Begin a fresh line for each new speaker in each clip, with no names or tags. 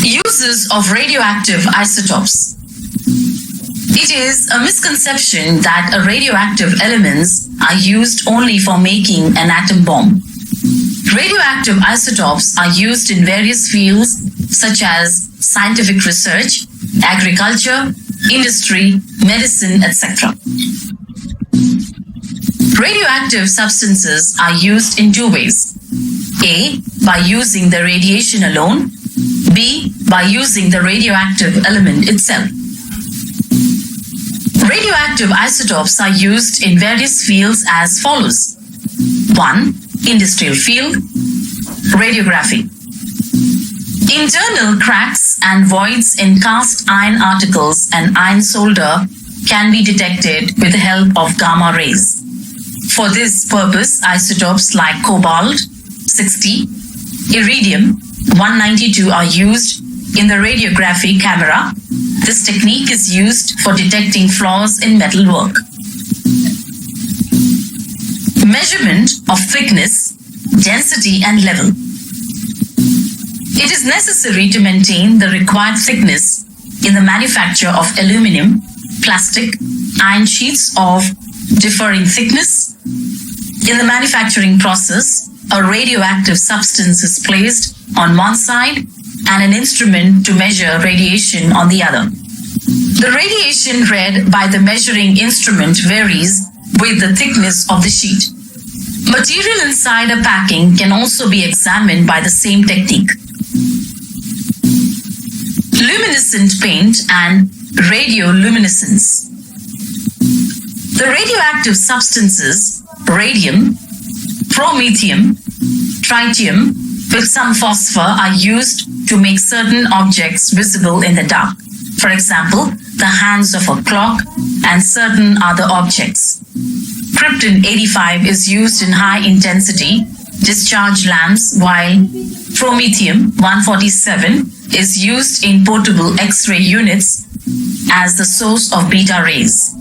Uses of radioactive isotopes. It is a misconception that radioactive elements are used only for making an atom bomb. Radioactive isotopes are used in various fields such as scientific research, agriculture, industry, medicine, etc. Radioactive substances are used in two ways. A. By using the radiation alone. B. By using the radioactive element itself. Radioactive isotopes are used in various fields as follows. 1. Industrial field. Radiography. Internal cracks and voids in cast iron articles and iron solder can be detected with the help of gamma rays. For this purpose, isotopes like cobalt 60, iridium 192 are used in the radiography camera. This technique is used for detecting flaws in metalwork. Measurement of thickness, density, and level. It is necessary to maintain the required thickness in the manufacture of aluminum, plastic, iron sheets of differing thickness. In the manufacturing process, a radioactive substance is placed on one side and an instrument to measure radiation on the other. The radiation read by the measuring instrument varies with the thickness of the sheet. Material inside a packing can also be examined by the same technique. Luminescent paint and radioluminescence. The radioactive substances, radium, promethium, tritium, with some phosphor are used to make certain objects visible in the dark. For example, the hands of a clock and certain other objects. Krypton 85 is used in high-intensity discharge lamps, while promethium 147 is used in portable X-ray units as the source of beta rays.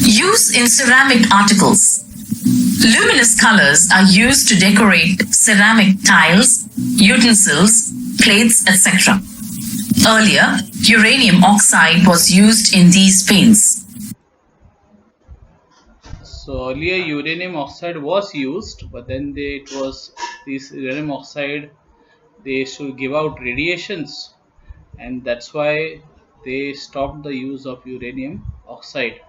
Use in ceramic articles. Luminous colors are used to decorate ceramic tiles, utensils, plates, etc. Earlier, uranium oxide was used in these paints.
So earlier uranium oxide was used, but then this uranium oxide, they used to give out radiations, and that's why they stopped the use of uranium oxide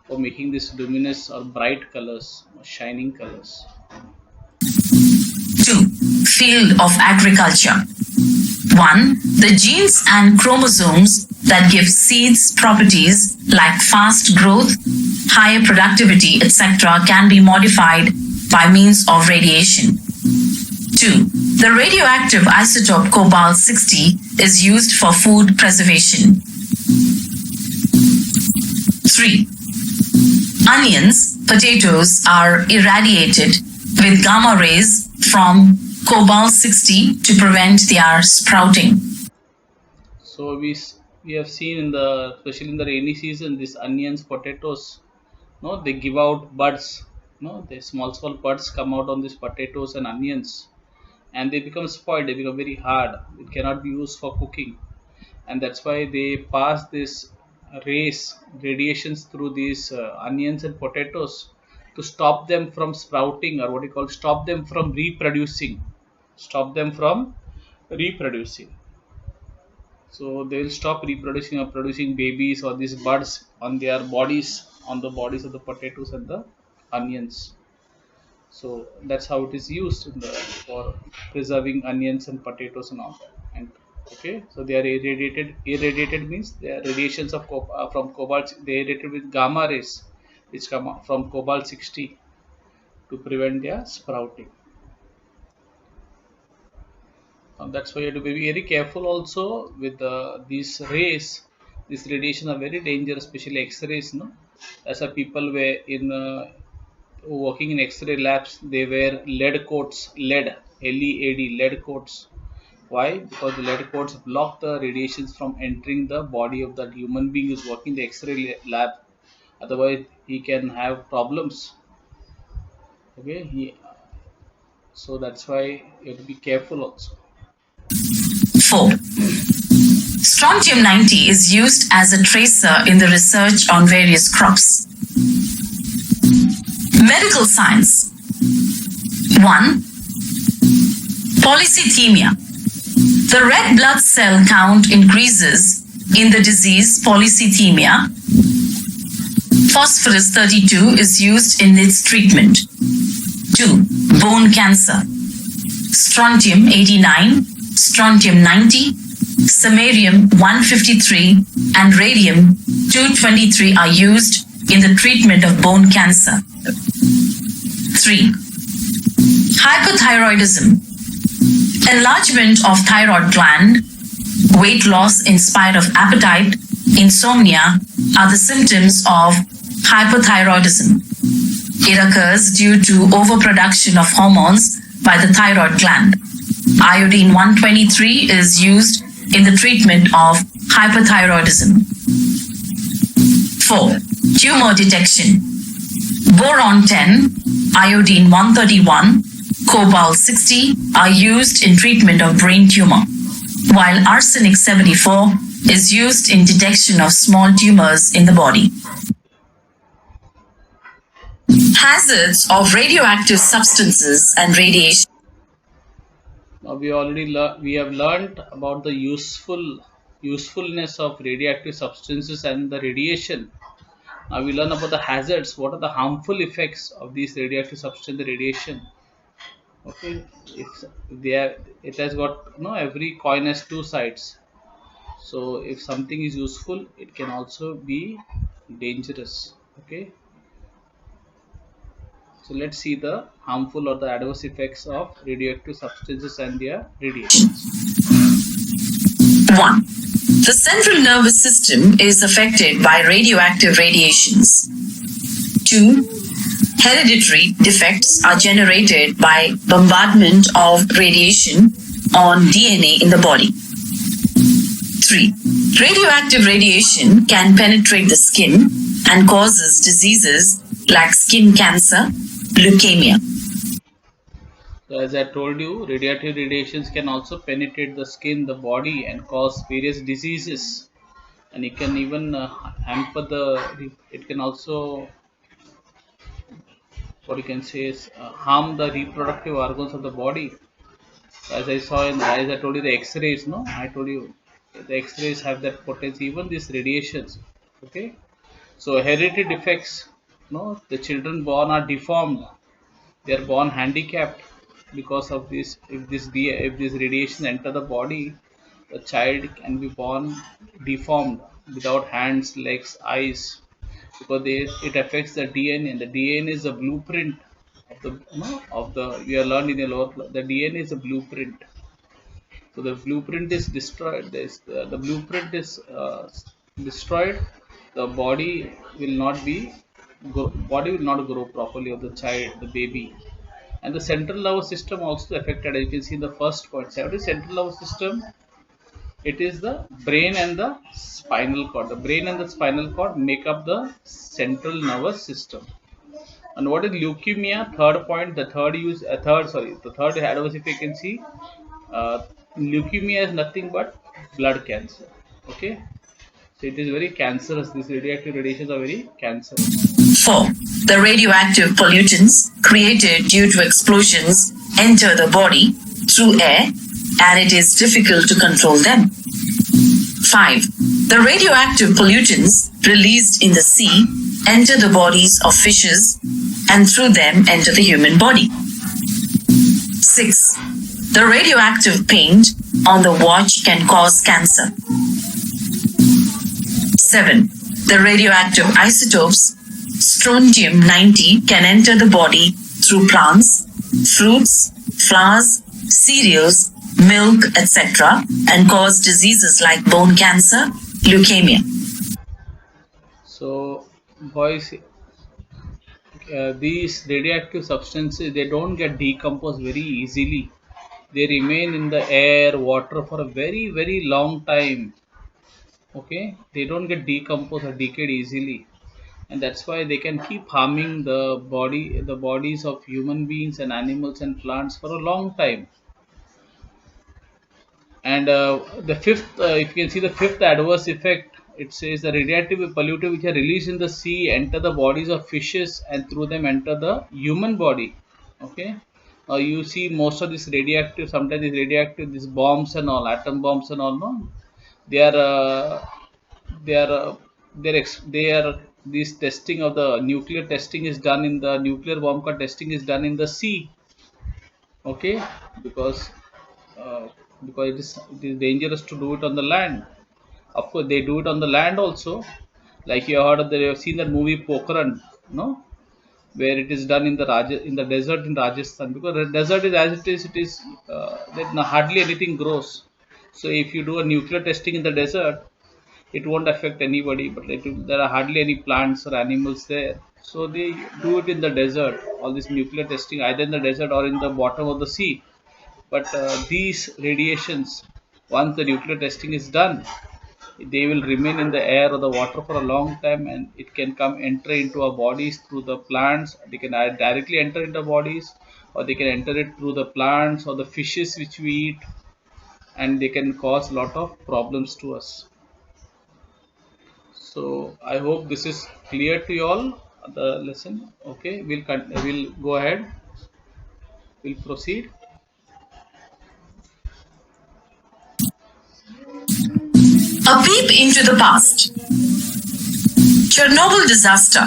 for making these luminous or bright colors or shining colors.
2. Field of agriculture. 1. The genes and chromosomes that give seeds properties like fast growth, higher productivity, etc. can be modified by means of radiation. 2. The radioactive isotope cobalt 60 is used for food preservation. 3. Onions, potatoes are irradiated with gamma rays from cobalt 60 to prevent their sprouting.
So we have seen in the, especially in the rainy season, these onions, potatoes, no, they give out buds. No, the small buds come out on these potatoes and onions, and they become spoiled. They become very hard. It cannot be used for cooking, and that's why they pass this radiations through these onions and potatoes to stop them from sprouting, or what you call stop them from reproducing. Stop them from reproducing. So they will stop reproducing or producing babies or these buds on their bodies, on the bodies of the potatoes and the onions. So that's how it is used in the, for preserving onions and potatoes and all that. And okay, so they are irradiated. Irradiated means they are radiations of from cobalt. They are irradiated with gamma rays, which come from cobalt 60 to prevent their sprouting. That's why you have to be very careful also with these rays. These radiation are very dangerous, especially X-rays. No, that's why people were in working in X-ray labs. They wear lead coats, lead coats. Why? Because the lead coats block the radiations from entering the body of that human being who's working in the X-ray lab. Otherwise, he can have problems. Okay, So that's why you have to be careful also.
4. Strontium 90 is used as a tracer in the research on various crops. Medical science. 1. Polycythemia. The red blood cell count increases in the disease polycythemia. Phosphorus 32 is used in its treatment. 2. Bone cancer. Strontium 89, strontium 90, samarium 153, and radium 223 are used in the treatment of bone cancer. 3. Hypothyroidism. Enlargement of thyroid gland, weight loss in spite of appetite, insomnia are the symptoms of hypothyroidism. It occurs due to overproduction of hormones by the thyroid gland. Iodine 123 is used in the treatment of hypothyroidism. 4. Tumor detection. Boron 10, iodine 131, cobalt 60 are used in treatment of brain tumor, while arsenic 74 is used in detection of small tumors in the body. Hazards of radioactive substances and radiation.
Now we have learned about the usefulness of radioactive substances and the radiation. Now we learn about the hazards. What are the harmful effects of these radioactive substance, the radiation? Okay, it has got every coin has two sides. So if something is useful, it can also be dangerous. Okay, so let's see the harmful or the adverse effects of radioactive substances and their radiations.
1. The central nervous system is affected by radioactive radiations. 2. Hereditary defects are generated by bombardment of radiation on DNA in the body. 3. Radioactive radiation can penetrate the skin and causes diseases like skin cancer, leukemia.
So as I told you, radioactive radiations can also penetrate the skin, the body, and cause various diseases. And it can even hamper the. It can also, what you can say is, harm the reproductive organs of the body. As I saw as I told you, the X-rays. No, I told you, the X-rays have that potential. Even these radiations. Okay. So hereditary defects. No, the children born are deformed. They are born handicapped because of this. If this radiation enter the body, the child can be born deformed, without hands, legs, eyes, because it affects the DNA, and the DNA is a blueprint of the we are learned in the lower the DNA is a blueprint. So the blueprint is destroyed. The blueprint is destroyed. The body will not grow properly of the child, the baby. And the central nervous system also affected. As you can see in the first point, central nervous system, it is the brain and the spinal cord. The brain and the spinal cord make up the central nervous system. And what is leukemia? Third point, the third adverse effect you can see. Leukemia is nothing but blood cancer. Okay, so it is very cancerous. These radioactive radiations are very cancerous.
4. The radioactive pollutants created due to explosions enter the body through air, and it is difficult to control them. 5. The radioactive pollutants released in the sea enter the bodies of fishes and through them enter the human body. 6. The radioactive paint on the watch can cause cancer. 7. The radioactive isotopes strontium 90 can enter the body through plants, fruits, flowers, cereals, milk, etc., and cause diseases like bone cancer, leukemia.
So, boys, these radioactive substances, they don't get decomposed very easily. They remain in the air, water for a very, very long time. Okay, they don't get decomposed or decayed easily. and that's why they can keep harming the bodies of human beings and animals and plants for a long time. And the fifth, if you can see the fifth adverse effect, it says the radioactive pollutant which are released in the sea enter the bodies of fishes and through them enter the human body. Okay, you see most of this radioactive, sometimes this radioactive, these bombs and all, atom bombs and all, no, they are they are they are this testing of the nuclear testing is done in the nuclear bomb car testing is done in the sea. Okay, because uh, it is dangerous to do it on the land. Of course, they do it on the land also. Like you heard of you have seen that movie Pokhran, no, where it is done in the in the desert in Rajasthan. Because the desert is as it is that hardly anything grows. So if you do a nuclear testing in the desert, it won't affect anybody. But there are hardly any plants or animals there. So they do it in the desert. All this nuclear testing either in the desert or in the bottom of the sea. But these radiations, once the nuclear testing is done, they will remain in the air or the water for a long time, and it can come enter into our bodies through the plants. They can directly enter into our bodies, or they can enter it through the plants or the fishes which we eat, and they can cause a lot of problems to us. So I hope this is clear to you all, the lesson. Okay, we'll go ahead. We'll proceed.
A peep into the past. Chernobyl disaster.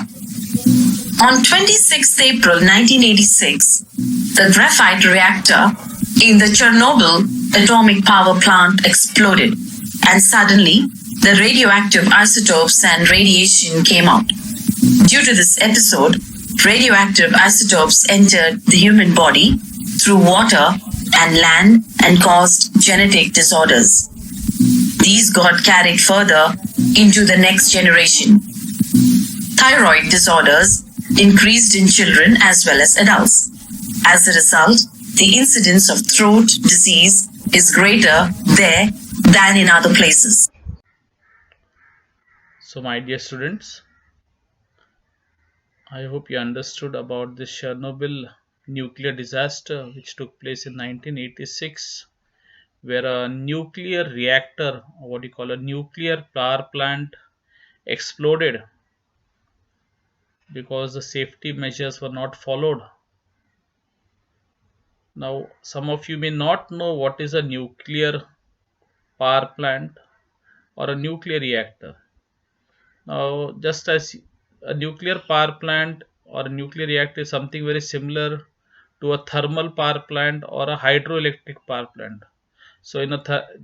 On 26 April 1986, the graphite reactor in the Chernobyl atomic power plant exploded, and suddenly the radioactive isotopes and radiation came out. Due to this episode, radioactive isotopes entered the human body through water and land and caused genetic disorders. These got carried further into the next generation. Thyroid disorders increased in children as well as adults. As a result, the incidence of throat disease is greater there than in other places.
So, my dear students, I hope you understood about the Chernobyl nuclear disaster which took place in 1986, where a nuclear reactor, or what you call a nuclear power plant, exploded because the safety measures were not followed. Now, some of you may not know what is a nuclear power plant or a nuclear reactor. Now, just as a nuclear power plant or a nuclear reactor is something very similar to a thermal power plant or a hydroelectric power plant. So,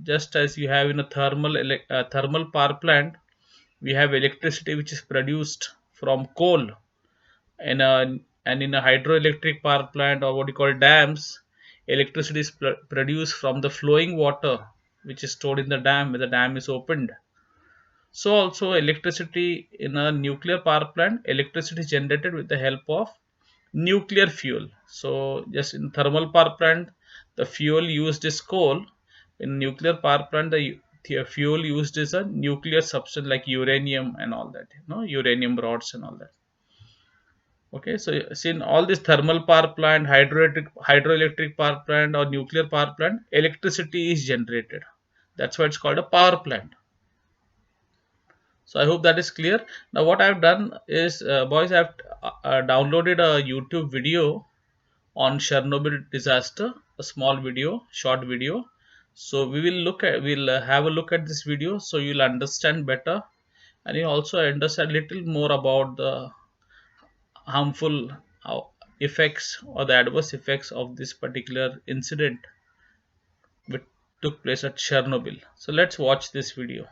just as you have in a thermal power plant, we have electricity which is produced from coal, and in a hydroelectric power plant or what you call dams, electricity is produced from the flowing water which is stored in the dam when the dam is opened. So also electricity in a nuclear power plant, electricity is generated with the help of nuclear fuel. So just in thermal power plant, the fuel used is coal. In nuclear power plant, the fuel used is a nuclear substance like uranium and all that, uranium rods and all that. Okay, so in all this thermal power plant, hydroelectric power plant or nuclear power plant, electricity is generated. That's why it's called a power plant. So I hope that is clear. Now what I've done is, boys, I've downloaded a YouTube video on Chernobyl disaster, a small video, short video. So we'll have a look at this video, so you'll understand better, and you also understand a little more about the harmful effects or the adverse effects of this particular incident which took place at Chernobyl. So let's watch this video.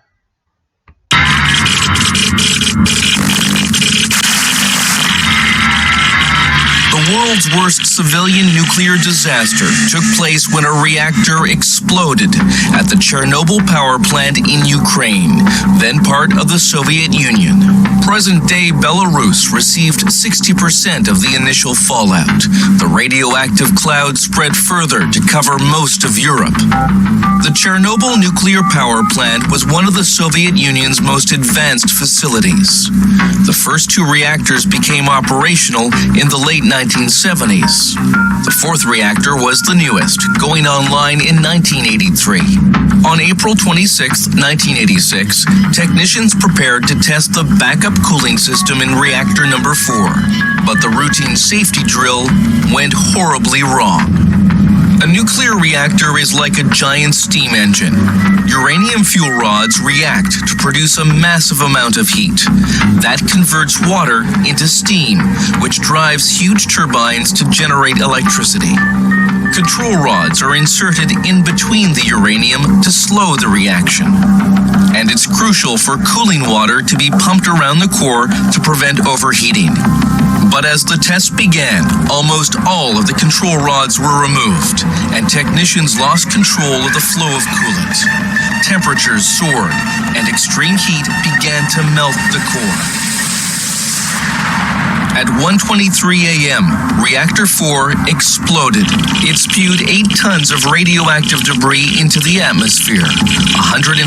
The world's worst civilian nuclear disaster took place when a reactor exploded at the Chernobyl power plant in Ukraine, then part of the Soviet Union. Present-day Belarus received 60% of the initial fallout. The radioactive cloud spread further to cover most of Europe. The Chernobyl nuclear power plant was one of the Soviet Union's most advanced facilities. The first two reactors became operational in the late 1970s. The fourth reactor was the newest, going online in 1983. On April 26, 1986, technicians prepared to test the backup cooling system in reactor number 4, but the routine safety drill went horribly wrong. A nuclear reactor is like a giant steam engine. Uranium fuel rods react to produce a massive amount of heat. That converts water into steam, which drives huge turbines to generate electricity. Control rods are inserted in between the uranium to slow the reaction. And it's crucial for cooling water to be pumped around the core to prevent overheating. But as the tests began, almost all of the control rods were removed, and technicians lost control of the flow of coolant. Temperatures soared, and extreme heat began to melt the core. At 1:23 a.m., Reactor 4 exploded. It spewed 8 tons of radioactive debris into the atmosphere. 115,000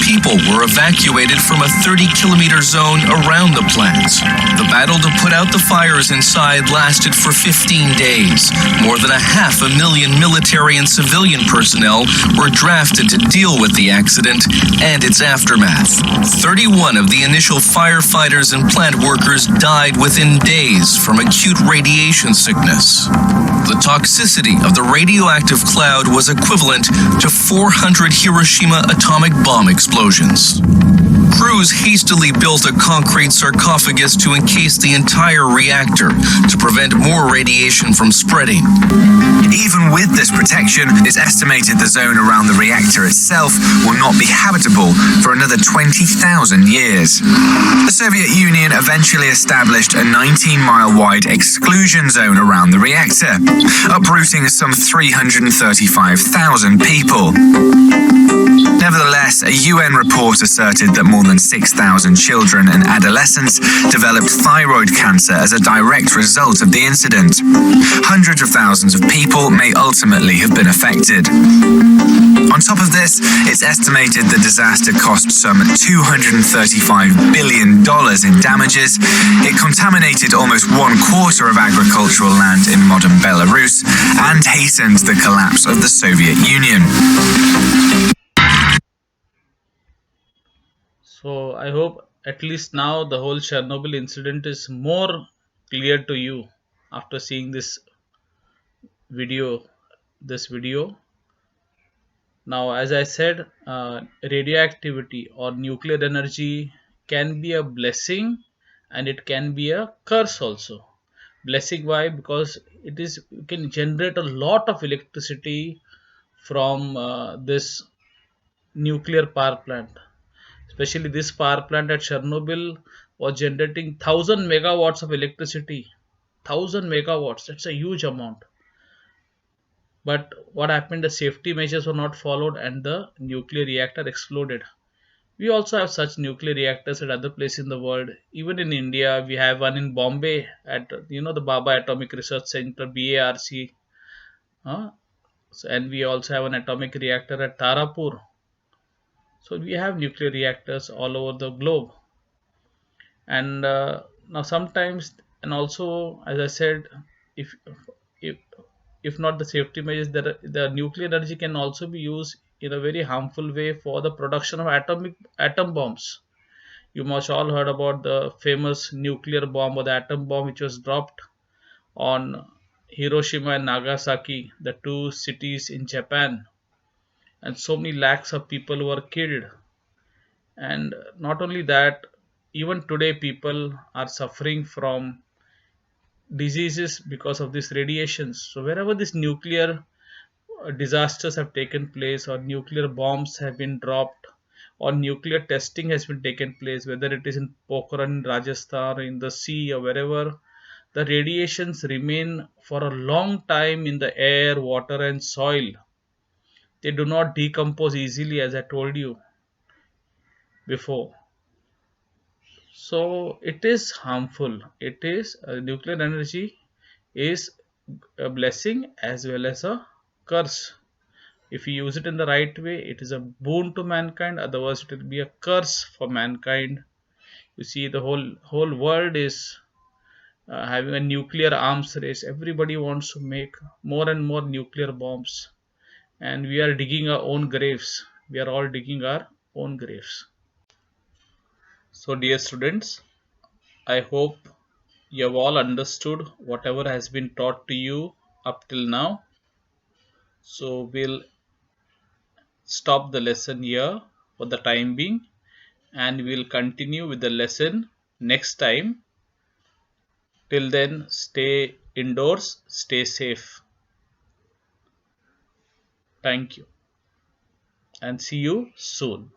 people were evacuated from a 30-kilometer zone around the plant. The battle to put out the fires inside lasted for 15 days. More than 500,000 military and civilian personnel were drafted to deal with the accident and its aftermath. 31 of the initial firefighters and plant workers died within days from acute radiation sickness. The toxicity of the radioactive cloud was equivalent to 400 Hiroshima atomic bomb explosions. Crews hastily built a concrete sarcophagus to encase the entire reactor to prevent more radiation from spreading.
Even with this protection, it's estimated the zone around the reactor itself will not be habitable for another 20,000 years. The Soviet Union eventually established a 19-mile wide exclusion zone around the reactor, uprooting some 335,000 people. Nevertheless, a UN report asserted that more than 6,000 children and adolescents developed thyroid cancer as a direct result of the incident. Hundreds of thousands of people may ultimately have been affected. On top of this, it's estimated the disaster cost some $235 billion in damages. It contaminated almost 1/4 of agricultural land in modern Belarus and hastened the collapse of the Soviet Union.
So I hope at least now the whole Chernobyl incident is more clear to you after seeing video. This video. Now, as I said, radioactivity or nuclear energy can be a blessing and it can be a curse also. Blessing why? Because it can generate a lot of electricity from this nuclear power plant. Especially this power plant at Chernobyl was generating 1,000 megawatts of electricity. 1,000 megawatts, that's a huge amount. But what happened, the safety measures were not followed and the nuclear reactor exploded. We also have such nuclear reactors at other places in the world. Even in India, we have one in Bombay at the Baba Atomic Research Center, BARC. And we also have an atomic reactor at Tarapur. So we have nuclear reactors all over the globe. And now sometimes, and also as I said, if if if not the safety measures, the nuclear energy can also be used in a very harmful way for the production of atom bombs. You must all heard about the famous nuclear bomb or the atom bomb which was dropped on Hiroshima and Nagasaki, the two cities in Japan, and so many lakhs of people were killed. And not only that, even today people are suffering from diseases because of these radiations. So wherever these nuclear disasters have taken place or nuclear bombs have been dropped or nuclear testing has been taken place, whether it is in Pokhran in Rajasthan or in the sea or wherever, the radiations remain for a long time in the air, water, and soil. They do not decompose easily, as I told you before. So it is harmful. It is nuclear energy is a blessing as well as a curse. If you use it in the right way, it is a boon to mankind. Otherwise, it will be a curse for mankind. You see, the whole world is having a nuclear arms race. Everybody wants to make more and more nuclear bombs, and we are digging our own graves. We are all digging our own graves. So, dear students, I hope you have all understood whatever has been taught to you up till now. So, we'll stop the lesson here for the time being, and we'll continue with the lesson next time. Till then, stay indoors, stay safe. Thank you, and see you soon.